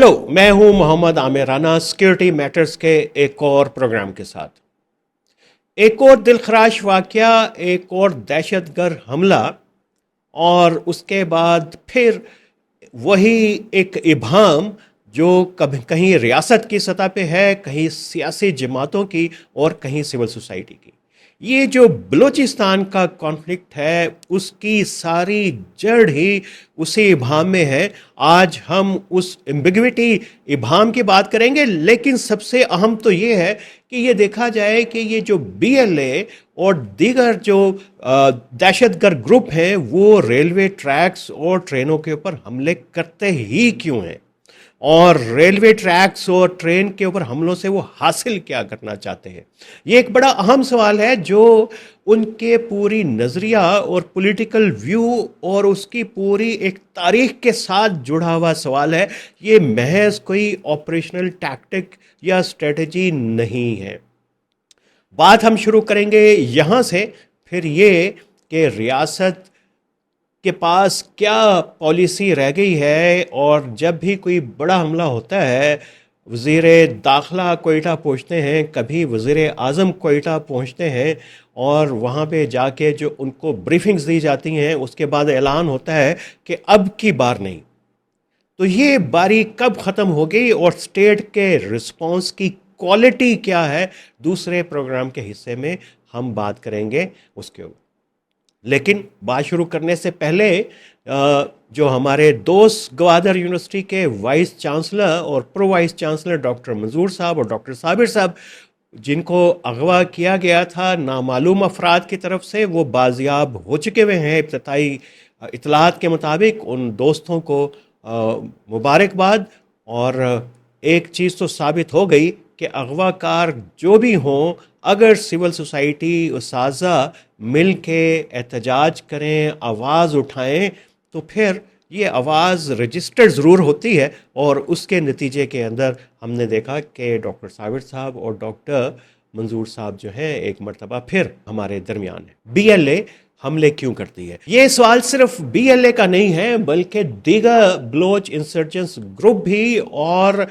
Hello, मैं हूं Mohammad Aamir Rana security matters के एक और प्रोग्राम के साथ। एक और दिलखराश वाकया, एक और दहशतगर्द हमला और उसके बाद फिर वही एक इबाम जो कभी कहीं रियासत की सतह पे है, कहीं सियासी जमातों की और कहीं सिविल सोसाइटी की। ये जो बलूचिस्तान का कॉन्फ्लिक्ट है उसकी सारी जड़ ही उसी इबाम में है। आज हम उस एम्बिग्विटी इबाम की बात करेंगे, लेकिन सबसे अहम तो ये है कि ये देखा जाए कि ये जो बीएलए और दीगर जो दहशतगर्द ग्रुप हैं वो रेलवे ट्रैक्स और ट्रेनों के ऊपर हमले करते ही क्यों हैं, और रेलवे ट्रैक्स और ट्रेन के ऊपर हमलों से वो हासिल क्या करना चाहते हैं। ये एक बड़ा अहम सवाल है जो उनके पूरी नज़रिया और पॉलिटिकल व्यू और उसकी पूरी एक तारीख के साथ जुड़ा हुआ सवाल है। ये महज कोई ऑपरेशनल टैक्टिक या स्ट्रेटजी नहीं है। बात हम शुरू करेंगे यहाँ से, फिर ये कि रियासत के पास क्या पॉलिसी रह गई है, और जब भी कोई बड़ा हमला होता है वज़ीर दाखिला कोयटा पहुँचते हैं, कभी वज़ीर आज़म कोयटा पहुँचते हैं और वहाँ पे जाके जो उनको ब्रीफिंग्स दी जाती हैं उसके बाद ऐलान होता है कि अब की बार नहीं। तो ये बारी कब ख़त्म हो गई और स्टेट के रिस्पॉन्स की क्वालिटी क्या है, दूसरे प्रोग्राम के हिस्से में हम बात करेंगे उसके ऊपर। लेकिन बात शुरू करने से पहले जो हमारे दोस्त गवादर यूनिवर्सिटी के वाइस चांसलर और प्रो वाइस चांसलर डॉक्टर मंजूर साहब और डॉक्टर साबिर साहब, जिनको अगवा किया गया था नामालूम अफराद की तरफ से, वो बाजियाब हो चुके हुए हैं। इब्तदाई इतलात के मुताबिक उन दोस्तों को मुबारकबाद। और एक चीज़ तो साबित हो गई कि अगवाकार जो भी हों, अगर सिविल सोसाइटी उसाजा मिल के एहतजाज करें, आवाज़ उठाएं, तो फिर ये आवाज़ रजिस्टर्ड ज़रूर होती है। और उसके नतीजे के अंदर हमने देखा कि डॉक्टर साबिर साहब और डॉक्टर मंजूर साहब जो हैं एक मरतबा फिर हमारे दरमियान है। बीएलए हमले क्यों करती है? ये सवाल सिर्फ बीएलए का नहीं है, बल्कि दीगर बलोच इंसर्जेंस ग्रुप भी और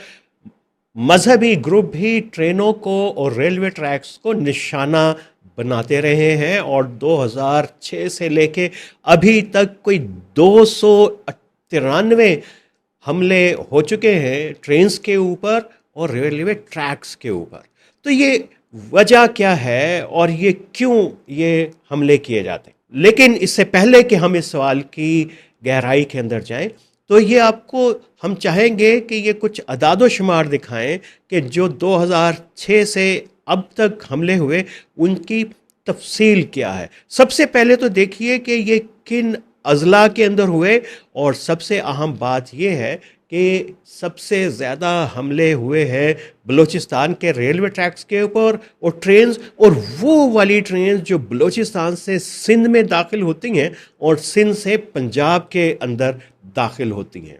मजहबी ग्रुप भी ट्रेनों को और रेलवे ट्रैक्स को निशाना बनाते रहे हैं। और 2006 से लेके अभी तक कोई 293 हमले हो चुके हैं ट्रेन्स के ऊपर और रेलवे ट्रैक्स के ऊपर। तो ये वजह क्या है और ये क्यों ये हमले किए जाते हैं? लेकिन इससे पहले कि हम इस सवाल की गहराई के अंदर जाएं, तो ये आपको हम चाहेंगे कि ये कुछ अदाद शुमार दिखाएं कि जो 2006 से अब तक हमले हुए उनकी तफसील क्या है। सबसे पहले तो देखिए कि ये किन अजला के अंदर हुए, और सबसे अहम बात ये है कि सबसे ज़्यादा हमले हुए हैं बलूचिस्तान के रेलवे ट्रैक्स के ऊपर और ट्रेन्स, और वो वाली ट्रेन्स जो बलूचिस्तान से सिंध में दाखिल होती हैं और सिंध से पंजाब के अंदर दाखिल होती हैं।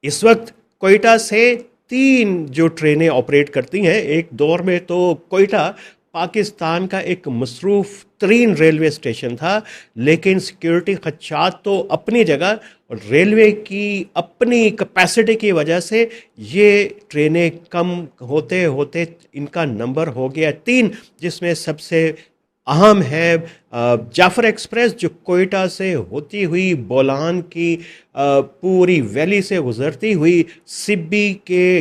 इस वक्त कोयटा से 3 जो ट्रेनें ऑपरेट करती हैं। एक दौर में तो कोयटा पाकिस्तान का एक मसरूफ़ तरीन रेलवे स्टेशन था, लेकिन सिक्योरिटी खदशात तो अपनी जगह और रेलवे की अपनी कैपेसिटी की वजह से ये ट्रेनें कम होते होते इनका नंबर हो गया 3, जिसमें सबसे अहम है जाफ़र एक्सप्रेस, जो कोयटा से होती हुई बोलान की पूरी वैली से गुजरती हुई सिब्बी के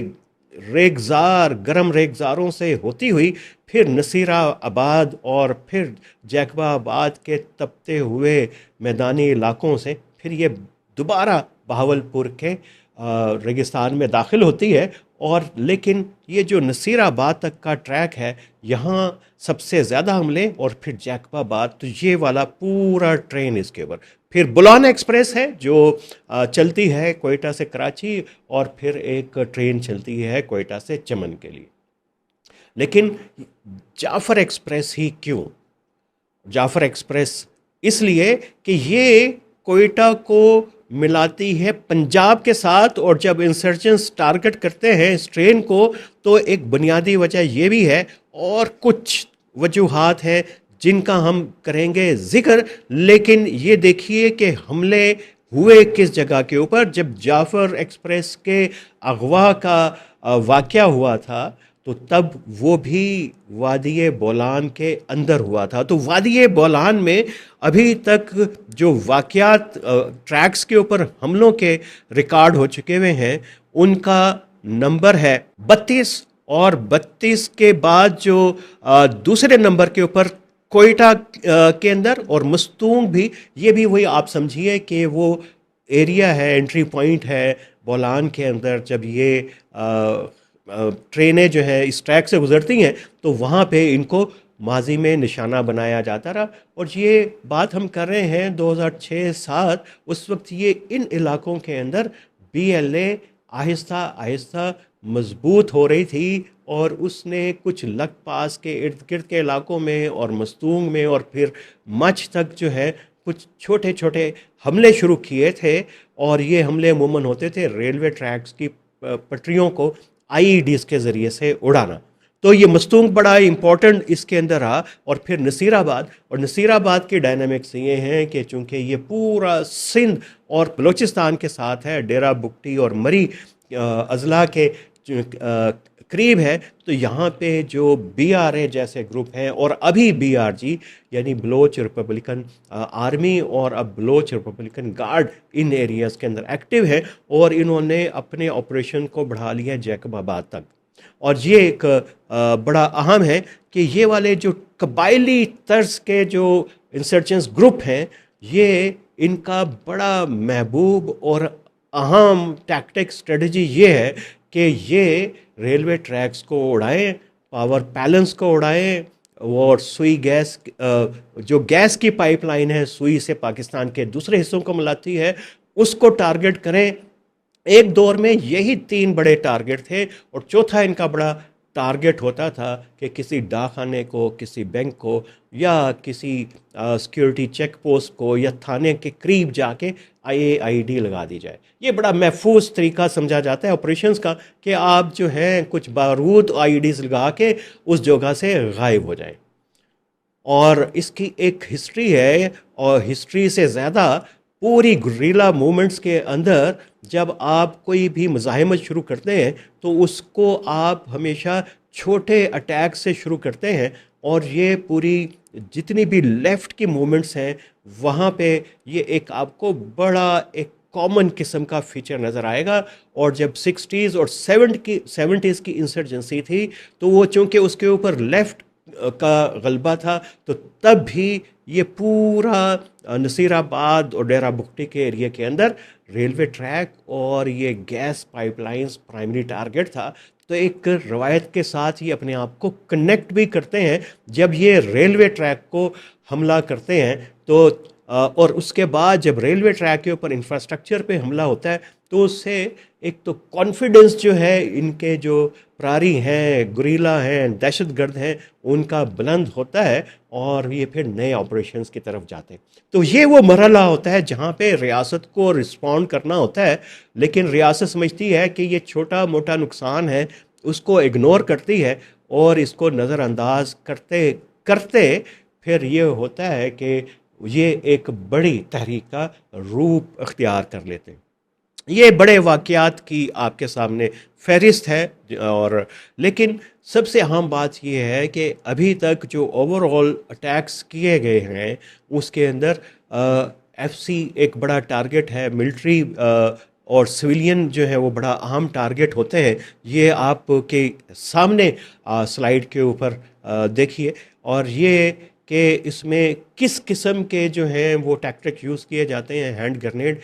रेगज़ार गर्म रेगज़ारों से होती हुई फिर नसीराबाद और फिर जैकबाबाद के तपते हुए मैदानी इलाकों से फिर ये दोबारा बहावलपुर के रेगिस्तान में दाखिल होती है। और लेकिन ये जो नसीराबाद तक का ट्रैक है, यहाँ सबसे ज़्यादा हमले, और फिर जैकबाबाद, तो ये वाला पूरा ट्रेन इसके ऊपर। फिर बुलान एक्सप्रेस है जो चलती है कोयटा से कराची, और फिर एक ट्रेन चलती है कोयटा से चमन के लिए। लेकिन जाफ़र एक्सप्रेस ही क्यों? जाफ़र एक्सप्रेस इसलिए कि ये कोयटा को मिलाती है पंजाब के साथ, और जब इंसर्जेंट्स टारगेट करते हैं इस ट्रेन को तो एक बुनियादी वजह ये भी है, और कुछ वजूहात हैं जिनका हम करेंगे ज़िक्र। लेकिन ये देखिए कि हमले हुए किस जगह के ऊपर, जब जाफर एक्सप्रेस के अगवा का वाक़या हुआ था, तो तब वो भी वादी बोलान के अंदर हुआ था। तो वादी बोलान में अभी तक जो वाक़यात ट्रैक्स के ऊपर हमलों के रिकॉर्ड हो चुके हुए हैं, उनका नंबर है 32। और 32 के बाद जो दूसरे नंबर के ऊपर कोयटा के अंदर और मस्तूंग भी, ये भी वही आप समझिए कि वो एरिया है, एंट्री पॉइंट है बोलान के अंदर। जब ये ट्रेनें जो है इस ट्रैक से गुजरती हैं, तो वहाँ पे इनको माजी में निशाना बनाया जाता रहा। और ये बात हम कर रहे हैं 2006-07, उस वक्त ये इन इलाकों के अंदर बीएलए आहिस्ता आहिस्ता मजबूत हो रही थी, और उसने कुछ लग पास के इर्द गिर्द के इलाकों में और मस्तूंग में और फिर मच तक जो है कुछ छोटे छोटे हमले शुरू किए थे। और ये हमले अमूमन होते थे रेलवे ट्रैक्स की पटरियों को आईईडीज़ के ज़रिए से उड़ाना। तो ये मस्तूंग बड़ा इम्पोर्टेंट इसके अंदर रहा। और फिर नसीराबाद, और नसीराबाद के डायनामिक्स ये हैं कि चूँकि ये पूरा सिंध और बलूचिस्तान के साथ है, डेरा बुगटी और मरी अजला के करीब है, तो यहाँ पे जो बीआरए जैसे ग्रुप हैं, और अभी बीआरजी यानी बलोच रिपब्लिकन आर्मी और अब बलोच रिपब्लिकन गार्ड इन एरियाज़ के अंदर एक्टिव है, और इन्होंने अपने ऑपरेशन को बढ़ा लिया है जैकबाबाद तक। और ये एक बड़ा अहम है कि ये वाले जो कबायली तर्ज के जो इंसर्जेंट्स ग्रुप हैं, ये इनका बड़ा महबूब और अहम टैक्टिक स्ट्रेटजी ये है कि ये रेलवे ट्रैक्स को उड़ाएं, पावर पैलेंस को उड़ाएं, और सुई गैस, जो गैस की पाइपलाइन है सुई से पाकिस्तान के दूसरे हिस्सों को मिलाती है, उसको टारगेट करें। एक दौर में यही 3 बड़े टारगेट थे, और चौथा इनका बड़ा टारगेट होता था कि किसी डाकखाने को, किसी बैंक को, या किसी सिक्योरिटी चेक पोस्ट को या थाने के करीब जाके आईडी लगा दी जाए। ये बड़ा महफूज तरीका समझा जाता है ऑपरेशंस का, कि आप जो हैं कुछ बारूद आईडीज़ लगा के उस जगह से गायब हो जाएं। और इसकी एक हिस्ट्री है, और हिस्ट्री से ज़्यादा पूरी गुर्रिला मूवमेंट्स के अंदर जब आप कोई भी मुज़ाहिमत शुरू करते हैं, तो उसको आप हमेशा छोटे अटैक से शुरू करते हैं। और ये पूरी जितनी भी लेफ़्ट की मूवमेंट्स हैं, वहाँ पे ये एक आपको बड़ा एक कॉमन किस्म का फीचर नज़र आएगा। और जब 60s और 70s की इंसर्जेंसी थी, तो वो चूँकि उसके ऊपर लेफ़्ट का गलबा था, तो तब भी ये पूरा नसीराबाद और डेरा बुगटी के एरिया के अंदर रेलवे ट्रैक और ये गैस पाइपलाइंस प्राइमरी टारगेट था। तो एक रवायत के साथ ही अपने आप को कनेक्ट भी करते हैं। जब ये रेलवे ट्रैक को हमला करते हैं, तो और उसके बाद जब रेलवे ट्रैक के ऊपर इंफ्रास्ट्रक्चर पे हमला होता है, तो उससे एक तो कॉन्फिडेंस जो है इनके जो प्रारी हैं, गुरीला हैं, दहशतगर्द हैं, उनका बुलंद होता है, और ये फिर नए ऑपरेशंस की तरफ जाते हैं। तो ये वो मरहला होता है जहाँ पे रियासत को रिस्पॉन्ड करना होता है, लेकिन रियासत समझती है कि ये छोटा मोटा नुकसान है, उसको इग्नोर करती है, और इसको नज़रअंदाज करते करते फिर ये होता है कि ये एक बड़ी तहरीक का रूप अख्तियार कर लेते हैं। ये बड़े वाक़यात की आपके सामने फ़हरिस्त है। और लेकिन सबसे अहम बात ये है कि अभी तक जो ओवरऑल अटैक्स किए गए हैं, उसके अंदर एफसी एक बड़ा टारगेट है, मिलिट्री और सिविलियन जो है वो बड़ा अहम टारगेट होते हैं। ये आपके सामने स्लाइड के ऊपर देखिए, और ये कि इसमें किस किस्म के जो हैं वो टैक्टिक यूज़ किए जाते हैं। हैंड ग्रेनेड,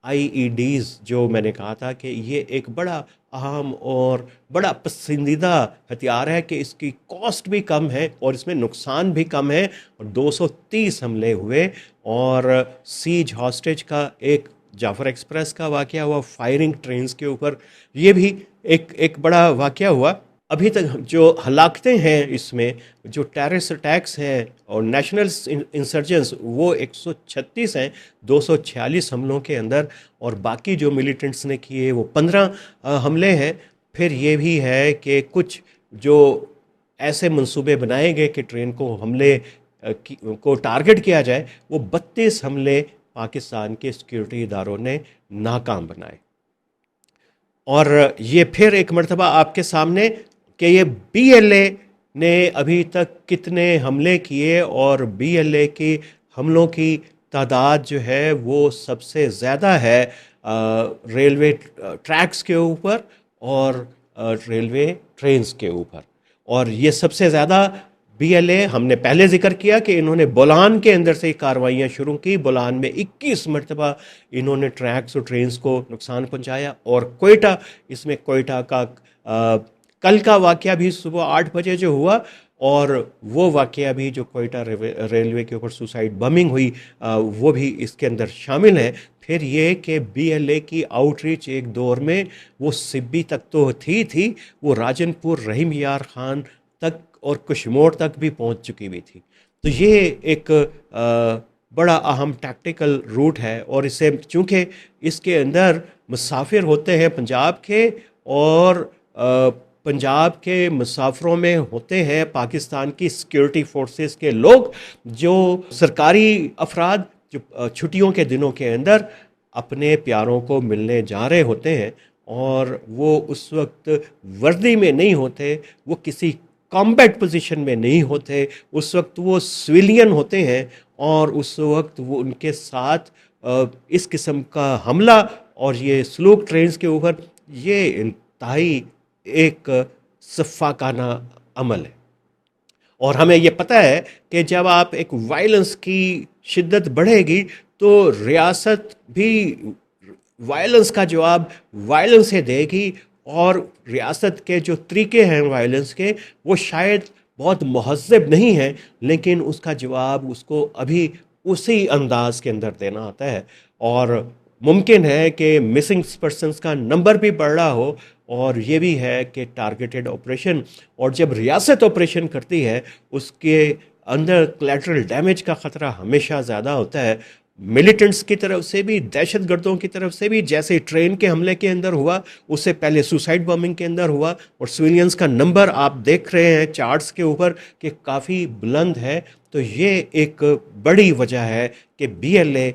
आईईडीज़, जो मैंने कहा था कि ये एक बड़ा अहम और बड़ा पसंदीदा हथियार है कि इसकी कॉस्ट भी कम है और इसमें नुकसान भी कम है। और 230 हमले हुए, और सीज हॉस्टेज का एक जाफर एक्सप्रेस का वाक़या हुआ, फायरिंग ट्रेन्स के ऊपर, ये भी एक बड़ा वाक़या हुआ। अभी तक जो हलाकतें हैं इसमें, जो टेररिस्ट अटैक्स हैं और नेशनल इंसर्जेंस, वो 136 हैं 246 हमलों के अंदर, और बाकी जो मिलिटेंट्स ने किए वो 15 हमले हैं। फिर ये भी है कि कुछ जो ऐसे मंसूबे बनाए गए कि ट्रेन को हमले को टारगेट किया जाए, वो 32 हमले पाकिस्तान के सिक्योरिटी इदारों ने नाकाम बनाए। और ये फिर एक मर्तबा आपके सामने कि ये बीएलए ने अभी तक कितने हमले किए, और बीएलए की हमलों की तादाद जो है वो सबसे ज़्यादा है रेलवे ट्रैक्स के ऊपर और रेलवे ट्रेन्स के ऊपर। और ये सबसे ज़्यादा बीएलए, हमने पहले जिक्र किया कि इन्होंने बोलान के अंदर से कार्रवाइयाँ शुरू की। बोलान में 21 मरतबा इन्होंने ट्रैक्स और ट्रेन्स को नुकसान पहुंचाया। और कोयटा, इसमें कोयटा का कल का वाक़या भी सुबह 8 बजे जो हुआ, और वो वाक़या भी जो कोयटा रेलवे के ऊपर सुसाइड बमिंग हुई, वो भी इसके अंदर शामिल है। फिर ये कि बीएलए की आउटरीच एक दौर में वो सिब्बी तक तो थी, वो राजनपुर, रहीम यार खान तक और कुशमोड़ तक भी पहुंच चुकी हुई थी। तो ये एक बड़ा अहम टैक्टिकल रूट है। और इसे चूँकि इसके अंदर मुसाफिर होते हैं पंजाब के, और पंजाब के मुसाफरों में होते हैं पाकिस्तान की सिक्योरिटी फोर्सेस के लोग, जो सरकारी अफराद जो छुट्टियों के दिनों के अंदर अपने प्यारों को मिलने जा रहे होते हैं, और वो उस वक्त वर्दी में नहीं होते, वो किसी कॉम्बैट पोजीशन में नहीं होते, उस वक्त वो सिविलियन होते हैं। और उस वक्त वो उनके साथ इस किस्म का हमला और ये सलूक ट्रेन्स के ऊपर, ये इंतहाई एक सफ़ाकाना अमल है। और हमें ये पता है कि जब आप एक वायलेंस की शिद्दत बढ़ेगी तो रियासत भी वायलेंस का जवाब वायलेंस से देगी। और रियासत के जो तरीके हैं वायलेंस के, वो शायद बहुत महज़ब नहीं हैं, लेकिन उसका जवाब उसको अभी उसी अंदाज के अंदर देना आता है। और मुमकिन है कि मिसिंग पर्सनस का नंबर भी बढ़ रहा हो, और ये भी है कि टारगेटेड ऑपरेशन, और जब रियासत ऑपरेशन करती है उसके अंदर कोलैटरल डैमेज का ख़तरा हमेशा ज़्यादा होता है, मिलिटेंट्स की तरफ से भी, दहशत गर्दों की तरफ से भी। जैसे ट्रेन के हमले के अंदर हुआ, उससे पहले सुसाइड बॉम्बिंग के अंदर हुआ, और सिविलियंस का नंबर आप देख रहे हैं चार्ट्स के ऊपर कि काफ़ी बुलंद है। तो ये एक बड़ी वजह है कि बीएलए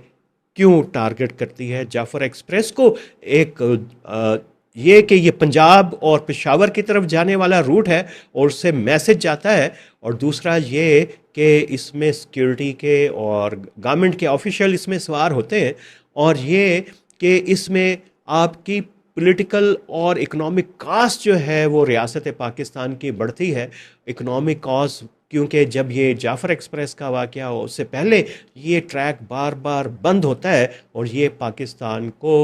क्यों टारगेट करती है जाफर एक्सप्रेस को। एक ये कि ये पंजाब और पेशावर की तरफ जाने वाला रूट है और उससे मैसेज जाता है, और दूसरा ये कि इसमें सिक्योरिटी के और गवर्नमेंट के ऑफिशियल इसमें सवार होते हैं, और ये कि इसमें आपकी पॉलिटिकल और इकोनॉमिक कास्ट जो है वो रियासत पाकिस्तान की बढ़ती है। इकोनॉमिक कास्ट, क्योंकि जब ये जाफर एक्सप्रेस का वाक़या हो उससे पहले ये ट्रैक बार बार बंद होता है, और ये पाकिस्तान को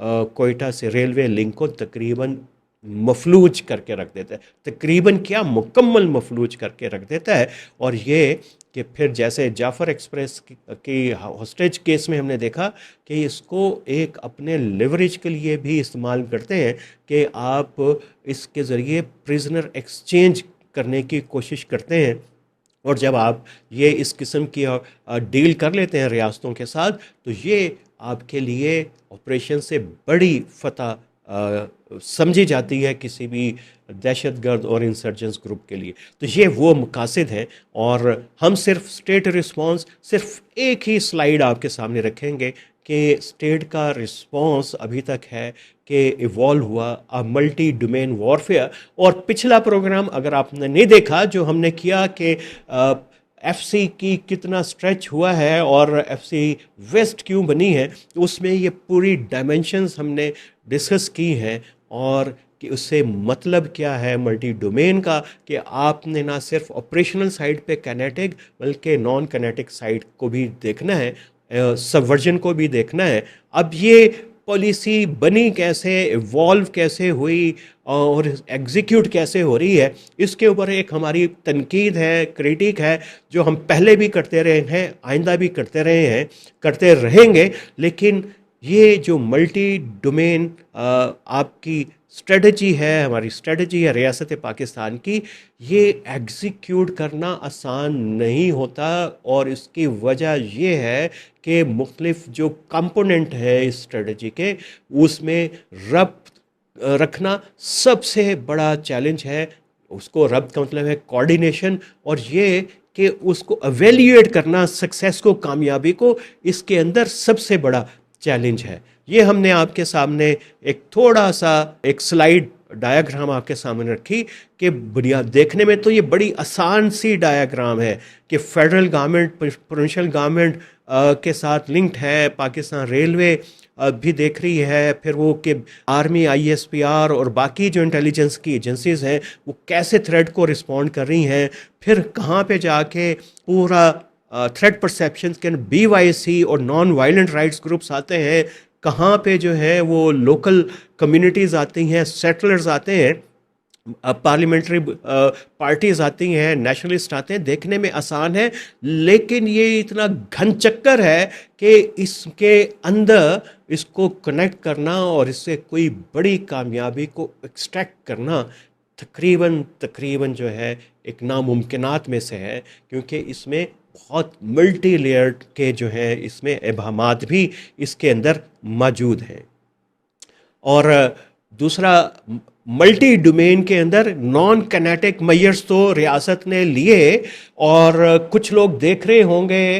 कोयटा से रेलवे लिंक को तकरीबन मफलूज करके रख देता है। तकरीबन क्या, मुकम्मल मफलूज करके रख देता है। और ये कि फिर जैसे जाफर एक्सप्रेस की हॉस्टेज केस में हमने देखा कि इसको एक अपने लेवरेज के लिए भी इस्तेमाल करते हैं कि आप इसके ज़रिए प्रिजनर एक्सचेंज करने की कोशिश करते हैं। और जब आप ये इस किस्म की डील कर लेते हैं रियासतों के साथ, तो ये आपके लिए ऑपरेशन से बड़ी फतह समझी जाती है किसी भी दहशतगर्द और इंसर्जेंस ग्रुप के लिए। तो ये वो मकासद हैं। और हम सिर्फ स्टेट रिस्पॉन्स, सिर्फ एक ही स्लाइड आपके सामने रखेंगे कि स्टेट का रिस्पॉन्स अभी तक है कि इवॉल्व हुआ अ मल्टी डोमेन वॉरफेयर। और पिछला प्रोग्राम अगर आपने नहीं देखा जो हमने किया कि एफसी की कितना स्ट्रेच हुआ है और एफसी वेस्ट क्यों बनी है, तो उसमें ये पूरी डायमेंशंस हमने डिस्कस की हैं, और कि उससे मतलब क्या है मल्टी डोमेन का, कि आपने ना सिर्फ ऑपरेशनल साइड पे कैनेटिक बल्कि नॉन कैनेटिक साइड को भी देखना है, सबवर्जन को भी देखना है। अब ये पॉलिसी बनी कैसे, इवॉल्व कैसे हुई और एग्जीक्यूट कैसे हो रही है, इसके ऊपर एक हमारी तनकीद है, क्रिटिक है, जो हम पहले भी करते रहे हैं, आइंदा भी करते रहे हैं, करते रहेंगे। लेकिन ये जो मल्टी डोमेन आपकी स्ट्रेटजी है, हमारी स्ट्रेटजी है रियासत पाकिस्तान की, ये एग्जीक्यूट करना आसान नहीं होता। और इसकी वजह ये है कि मुख्तलिफ जो कंपोनेंट है इस स्ट्रेटजी के, उसमें रब्त रखना सबसे बड़ा चैलेंज है। उसको रब्त का मतलब है कोऑर्डिनेशन, और ये कि उसको एवेल्यूएट करना, सक्सेस को, कामयाबी को, इसके अंदर सबसे बड़ा चैलेंज है। ये हमने आपके सामने एक थोड़ा सा एक स्लाइड डायग्राम आपके सामने रखी कि बुनियाद देखने में तो ये बड़ी आसान सी डायग्राम है कि फेडरल गवर्नमेंट प्रोविंशियल गवर्नमेंट के साथ लिंक्ड है, पाकिस्तान रेलवे भी देख रही है, फिर वो कि आर्मी, आईएसपीआर और बाकी जो इंटेलिजेंस की एजेंसीज हैं वो कैसे थ्रेट को रिस्पॉन्ड कर रही हैं, फिर कहाँ पे जाके पूरा थ्रेट परसेप्शन के BYC और नॉन वायलेंट राइट्स ग्रुप्स आते हैं, कहाँ पे जो है वो लोकल कम्युनिटीज़ आती हैं, सेटलर्स आते हैं, पार्लियामेंट्री पार्टीज आती हैं, नेशनलिस्ट आते हैं। देखने में आसान है, लेकिन ये इतना घन चक्कर है कि इसके अंदर इसको कनेक्ट करना और इससे कोई बड़ी कामयाबी को एक्सट्रैक्ट करना तकरीबन जो है एक नामुमकिनात में से है, क्योंकि इसमें बहुत मल्टी लेयर्ड के जो है इसमें इबाहामात भी इसके अंदर मौजूद हैं। और दूसरा, मल्टी डोमेन के अंदर नॉन कैनेटिक मेजर्स तो रियासत ने लिए, और कुछ लोग देख रहे होंगे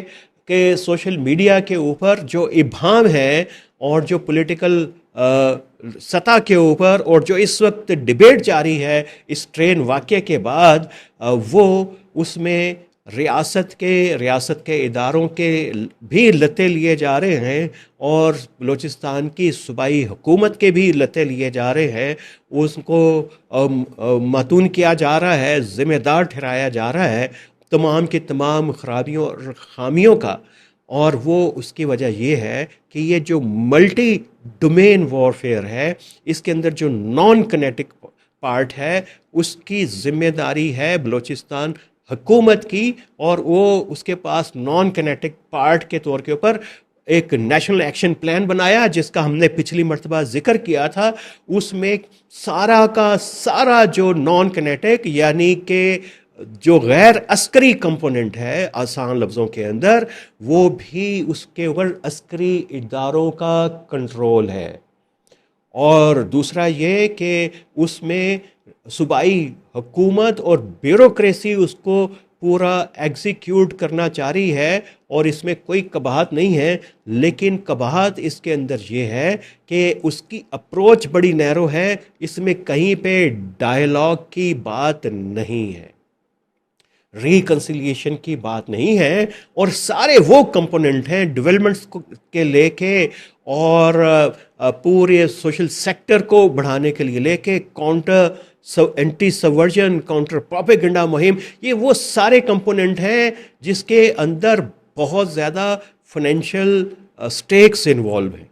कि सोशल मीडिया के ऊपर जो इबाहम है और जो पॉलिटिकल सतह के ऊपर और जो इस वक्त डिबेट जारी है इस ट्रेन वाक़ये के बाद, वो उसमें रियासत के इदारों के भी लते लिए जा रहे हैं और बलूचिस्तान की सूबाई हुकूमत के भी लते लिए जा रहे हैं। उसको मतून किया जा रहा है, ज़िम्मेदार ठहराया जा रहा है तमाम की तमाम खराबियों और खामियों का। और वो उसकी वजह ये है कि ये जो मल्टी डोमेन वॉरफेयर है, इसके अंदर जो नॉन कनेटिक पार्ट है उसकी ज़िम्मेदारी है बलूचिस्तान हुकूमत की, और वो उसके पास नॉन कनेटिक पार्ट के तौर के ऊपर एक नेशनल एक्शन प्लान बनाया, जिसका हमने पिछली मर्तबा जिक्र किया था। उसमें सारा का सारा जो नॉन कनेटिक यानी कि जो गैर अस्करी कंपोनेंट है आसान लफ्ज़ों के अंदर, वो भी उसके ऊपर अस्करी इदारों का कंट्रोल है। और दूसरा ये कि उसमें सूबाई हुकूमत और ब्यूरोक्रेसी उसको पूरा एग्जीक्यूट करना चाह रही है, और इसमें कोई कबाहत नहीं है, लेकिन कबाहत इसके अंदर ये है कि उसकी अप्रोच बड़ी नैरो है, इसमें कहीं पे डायलॉग की बात नहीं है, रिकन्सिलिएशन की बात नहीं है, और सारे वो कंपोनेंट हैं डेवलपमेंट्स के लेके और पूरे सोशल सेक्टर को बढ़ाने के लिए लेके counter anti subversion, counter propaganda मुहिम, ये वो सारे कंपोनेंट हैं जिसके अंदर बहुत ज़्यादा फाइनेंशियल स्टेक्स इन्वॉल्व हैं।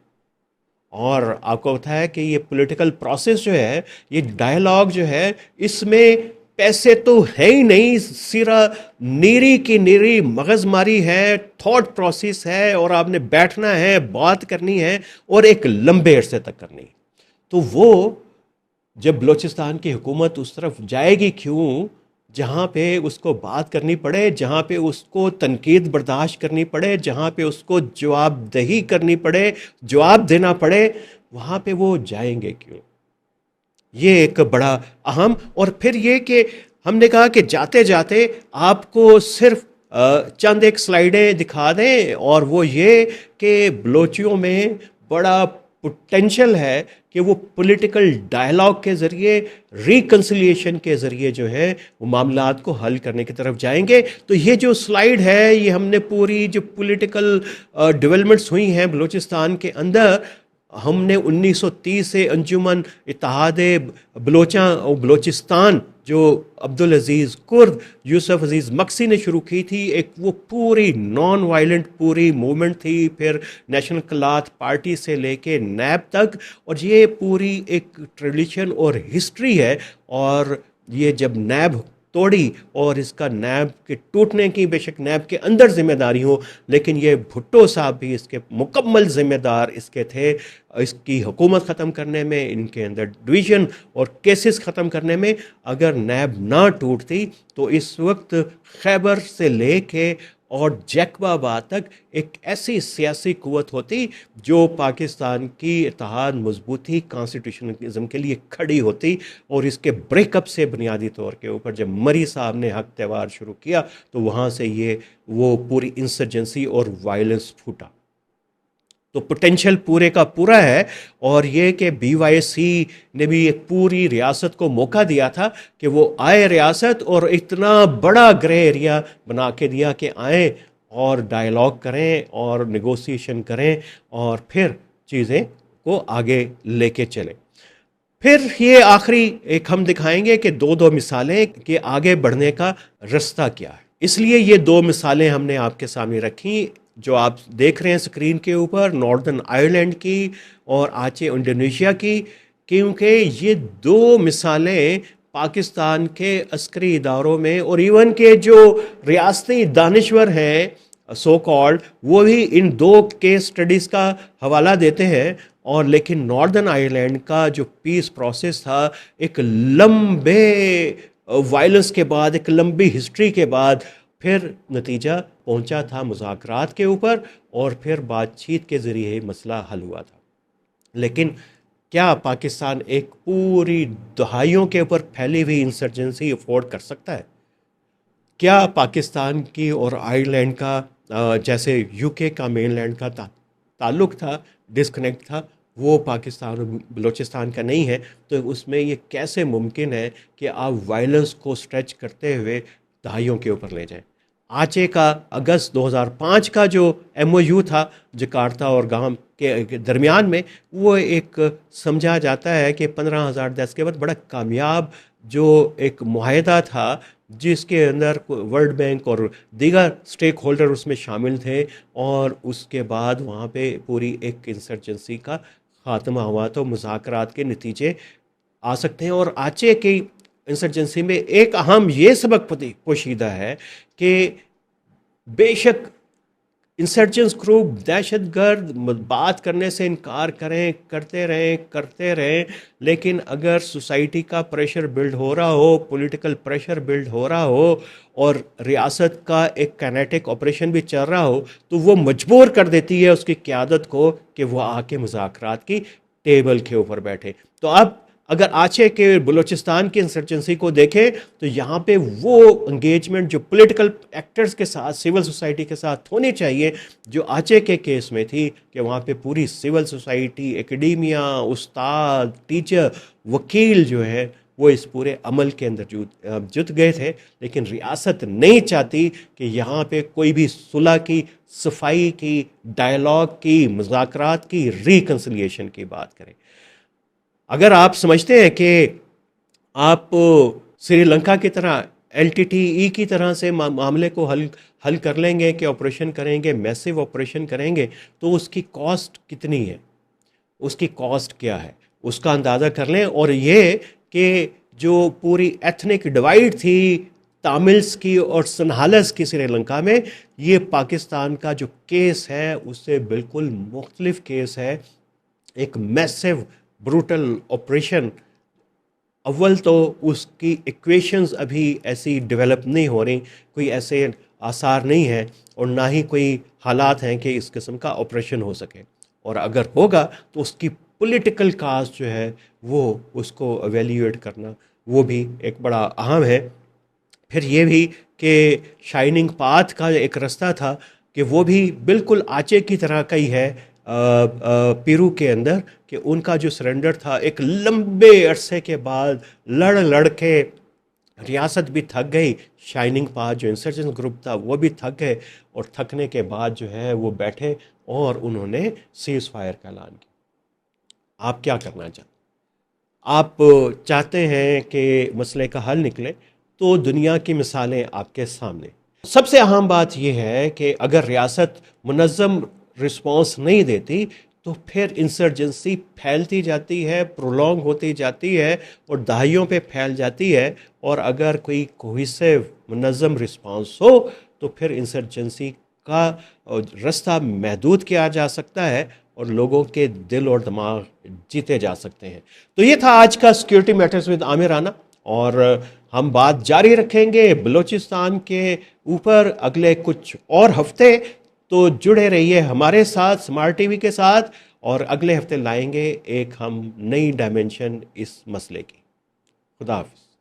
और आपको पता है कि ये पॉलिटिकल प्रोसेस जो है, ये डायलॉग जो है, इसमें पैसे तो है ही नहीं, सिरा नीरी की नीरी मगजमारी है, थॉट प्रोसेस है, और आपने बैठना है, बात करनी है और एक लंबे अरसे तक करनी। तो वो जब बलूचिस्तान की हुकूमत उस तरफ जाएगी क्यों, जहाँ पे उसको बात करनी पड़े, जहाँ पे उसको तनकीद बर्दाश्त करनी पड़े, जहाँ पे उसको जवाबदेही करनी पड़े, जवाब देना पड़े, वहाँ पे वो जाएंगे क्यों? ये एक बड़ा अहम। और फिर ये कि हमने कहा कि जाते जाते आपको सिर्फ चंद एक स्लाइडें दिखा दें, और वो ये कि बलोचियों में बड़ा पोटेंशियल है कि वो पॉलिटिकल डायलॉग के ज़रिए, रिकन्सिलिएशन के ज़रिए जो है वो मामलात को हल करने की तरफ जाएंगे। तो ये जो स्लाइड है, ये हमने पूरी जो पॉलिटिकल डेवलपमेंट्स हुई हैं बलूचिस्तान के अंदर, हमने 1930 से अंजुमन इत्तेहादे बलोचिस्तान जो अब्दुल अजीज़ कुर्द, यूसुफ अजीज़ मक्सी ने शुरू की थी, एक वो पूरी नॉन वायलेंट पूरी मूवमेंट थी, फिर नेशनल कलात पार्टी से लेके नैब तक, और ये पूरी एक ट्रेडिशन और हिस्ट्री है। और ये जब नैब तोड़ी, और इसका नैब के टूटने की बेशक नैब के अंदर जिम्मेदारी हो, लेकिन ये भुट्टो साहब भी इसके मुकम्मल जिम्मेदार इसके थे, इसकी हुकूमत ख़त्म करने में, इनके अंदर डिवीज़न और केसेस ख़त्म करने में। अगर नैब ना टूटती तो इस वक्त खैबर से लेके और जैकबाबाद तक एक ऐसी सियासी कुव्वत होती जो पाकिस्तान की इत्तेहाद, मजबूती, कॉन्स्टिट्यूशनलिज्म के लिए खड़ी होती। और इसके ब्रेकअप से बुनियादी तौर के ऊपर जब मरी साहब ने हक त्यौहार शुरू किया तो वहाँ से ये वो पूरी इंसर्जेंसी और वायलेंस फूटा। तो पोटेंशियल पूरे का पूरा है। और ये कि BYC ने भी एक पूरी रियासत को मौका दिया था कि वो आए रियासत और इतना बड़ा ग्रे एरिया बना के दिया कि आए और डायलॉग करें और नेगोशिएशन करें और फिर चीज़ें को आगे लेके चलें। फिर ये आखिरी एक हम दिखाएंगे कि दो दो मिसालें कि आगे बढ़ने का रास्ता क्या है। इसलिए ये दो मिसालें हमने आपके सामने रखी जो आप देख रहे हैं स्क्रीन के ऊपर, नॉर्दर्न आयरलैंड की और आचे इंडोनेशिया की, क्योंकि ये दो मिसालें पाकिस्तान के अस्करी इदारों में और इवन के जो रियासती दानिश्वर हैं सो कॉल्ड, वो भी इन दो केस स्टडीज़ का हवाला देते हैं। और लेकिन नॉर्दर्न आयरलैंड का जो पीस प्रोसेस था, एक लंबे वायलेंस के बाद, एक लंबी हिस्ट्री के बाद फिर नतीजा पहुंचा था मुज़ाकरात के ऊपर और फिर बातचीत के ज़रिए मसला हल हुआ था। लेकिन क्या पाकिस्तान एक पूरी दहाइयों के ऊपर फैली हुई इंसर्जेंसी अफोर्ड कर सकता है? क्या पाकिस्तान की और आयरलैंड का जैसे यूके का मेनलैंड का ताल्लुक़ था, डिस्कनेक्ट था, वो पाकिस्तान और बलूचिस्तान का नहीं है? तो उसमें ये कैसे मुमकिन है कि आप वायलेंस को स्ट्रेच करते हुए दहाइयों के ऊपर ले जाएं? आचे का अगस्त 2005 का जो MOU था जकार्ता और गाम के दरमियान में, वो एक समझा जाता है कि 15,000 डेथ्स के बाद बड़ा कामयाब जो एक मुआहदा था जिसके अंदर वर्ल्ड बैंक और दीगर स्टेक होल्डर उसमें शामिल थे। और उसके बाद वहाँ पे पूरी एक इंसर्जेंसी का ख़ात्मा हुआ। तो मुज़ाकरात के नतीजे आ सकते हैं। और आचे की इंसर्जेंसी में एक अहम ये सबक पोशीदा है कि बेशक इंसर्जेंस ग्रुप दहशतगर्द बात करने से इनकार करें, करते रहें, लेकिन अगर सोसाइटी का प्रेशर बिल्ड हो रहा हो, पॉलिटिकल प्रेशर बिल्ड हो रहा हो और रियासत का एक काइनेटिक ऑपरेशन भी चल रहा हो, तो वो मजबूर कर देती है उसकी क़यादत को कि वो आके मुज़ाकरात की टेबल के ऊपर बैठे। तो अब अगर आचे के बलूचिस्तान की इंसर्जेंसी को देखें तो यहाँ पे वो इंगेजमेंट जो पॉलिटिकल एक्टर्स के साथ, सिविल सोसाइटी के साथ होनी चाहिए, जो आचे के केस में थी कि वहाँ पे पूरी सिविल सोसाइटी, एकेडेमिया, उस्ताद, टीचर, वकील जो है वो इस पूरे अमल के अंदर जुट गए थे। लेकिन रियासत नहीं चाहती कि यहाँ पे कोई भी सुलह की, सफाई की, डायलॉग की, मुज़ाकरात की, रिकन्सिलिएशन की बात करें। अगर आप समझते हैं कि आप श्रीलंका की तरह LTTE की तरह से मामले को हल कर लेंगे कि ऑपरेशन करेंगे, मैसिव ऑपरेशन करेंगे, तो उसकी कॉस्ट कितनी है, उसकी कॉस्ट क्या है, उसका अंदाज़ा कर लें। और ये कि जो पूरी एथनिक डिवाइड थी तामिल्स की और सन्हालस की श्रीलंका में, ये पाकिस्तान का जो केस है उससे बिल्कुल मुख्तलिफ केस है। एक मैसिव ब्रूटल ऑपरेशन, अव्वल तो उसकी इक्वेशंस अभी ऐसी डेवलप नहीं हो रही, कोई ऐसे आसार नहीं है और ना ही कोई हालात हैं कि इस किस्म का ऑपरेशन हो सके। और अगर होगा तो उसकी पॉलिटिकल कास्ट जो है वो उसको एवेल्यूएट करना वो भी एक बड़ा अहम है। फिर ये भी कि शाइनिंग पाथ का एक रास्ता था कि वो भी बिल्कुल आचे की तरह का ही है पेरू के अंदर, कि उनका जो सरेंडर था एक लंबे अरसे के बाद लड़ के रियासत भी थक गई, शाइनिंग पाथ जो इंसर्जेंट ग्रुप था वो भी थक गए और थकने के बाद जो है वो बैठे और उन्होंने सीज़ फायर का ऐलान किया। आप क्या करना चाहते? आप चाहते हैं कि मसले का हल निकले, तो दुनिया की मिसालें आपके सामने। सबसे अहम बात यह है कि अगर रियासत मुनज़्ज़म रिस्पॉन्स नहीं देती तो फिर इंसर्जेंसी फैलती जाती है, प्रोलॉन्ग होती जाती है और दहाइयों पे फैल जाती है। और अगर कोई कोहेसिव मुनज़्ज़म रिस्पॉन्स हो तो फिर इंसर्जेंसी का रास्ता महदूद किया जा सकता है और लोगों के दिल और दिमाग जीते जा सकते हैं। तो ये था आज का security matters with Aamir Rana. और हम बात जारी रखेंगे बलूचिस्तान के ऊपर अगले कुछ और हफ्ते। तो जुड़े रहिए हमारे साथ स्मार्ट टीवी के साथ, और अगले हफ्ते लाएंगे एक हम नई डायमेंशन इस मसले की। खुदा हाफिज़।